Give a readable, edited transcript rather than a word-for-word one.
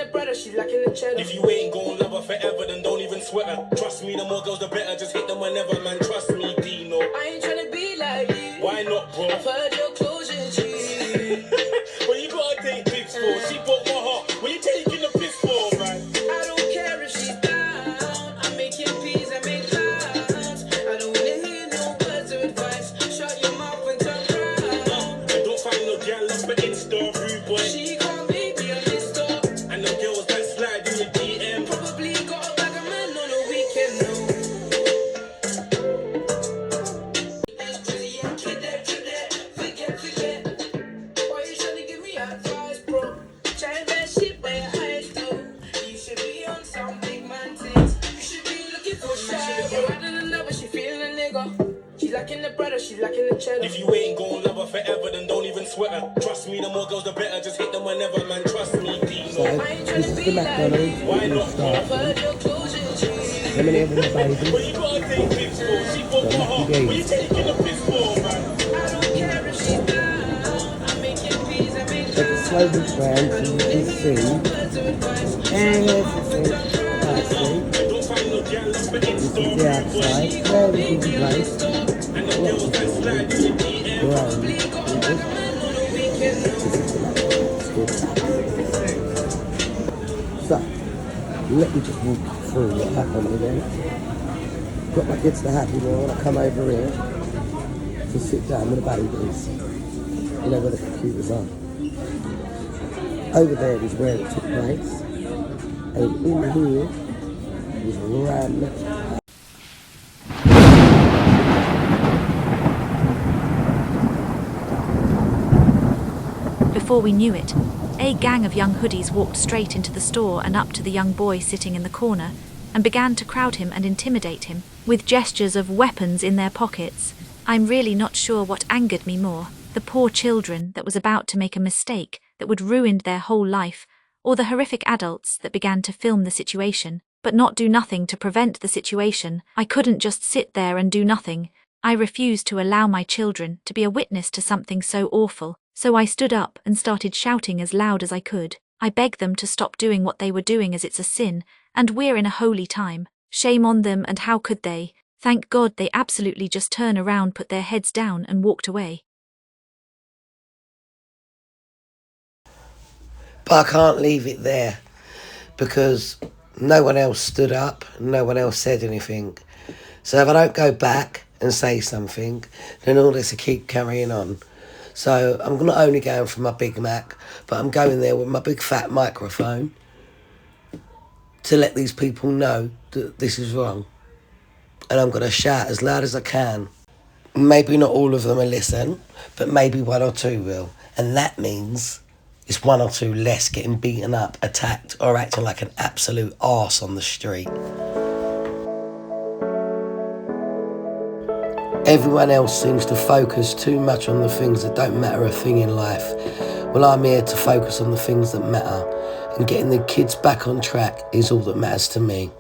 the brother, she lacking the cheddar. If you ain't gon' love her forever, then don't even sweat her. Trust me, the more girls, the better. Just hit them whenever, man. Trust me, Dino. I ain't tryna be like you. Why not, bro? I've heard your closure, G. But you gotta take pics for. She broke my heart. What you taking the piss for, man? I don't care if she's down. I'm making peas and make clouds. I don't wanna hear no words of advice. Shut your mouth and turn round. And don't find no girl up for Insta, rude boy. She can't make me on this door. And the girls that slide in your DM probably got a bag of men on a weekend, no. Forget. Why you trying to give me advice, bro? Trying that shit by your eyes, though. You should be on some big man things. You should be looking for shy. You're riding another, she feeling a nigga. She lacking the brother, she lacking the cheddar. If you ain't gon' love her forever, then don't even sweat her. Trust me, the more girls, the better. Just hit them whenever, man. Trust me, Dino. So, this is the McDonald's. Why not? Stratford. Let me name the baby. But you gotta take pics for. She broke my heart. What you taking the piss for, man? I don't care if she's down. I'm making peas and make Let the slow move round so you can see. And there's the thing. don't find no girl up for This is the outside. Very busy place. Lots of people. Grown. So, let me just walk you through what happened again. Got my kids to Happy Meal and I come over here to sit down with the babies. You know where the computers are. Over there is where it took place. And in here was ram. Before we knew it, a gang of young hoodies walked straight into the store and up to the young boy sitting in the corner and began to crowd him and intimidate him, with gestures of weapons in their pockets. I'm really not sure what angered me more, the poor children that was about to make a mistake that would ruin their whole life, or the horrific adults that began to film the situation, but not do nothing to prevent the situation. I couldn't just sit there and do nothing. I refused to allow my children to be a witness to something so awful. So I stood up and started shouting as loud as I could. I begged them to stop doing what they were doing as it's a sin, and we're in a holy time. Shame on them, and how could they? Thank God they absolutely just turned around, put their heads down and walked away. But I can't leave it there because no one else stood up, no one else said anything. So if I don't go back and say something, then all this will keep carrying on. So I'm not only going for my Big Mac, but I'm going there with my big fat microphone to let these people know that this is wrong. And I'm going to shout as loud as I can. Maybe not all of them will listen, but maybe one or two will. And that means it's one or two less getting beaten up, attacked, or acting like an absolute arse on the street. Everyone else seems to focus too much on the things that don't matter a thing in life. Well, I'm here to focus on the things that matter, and getting the kids back on track is all that matters to me.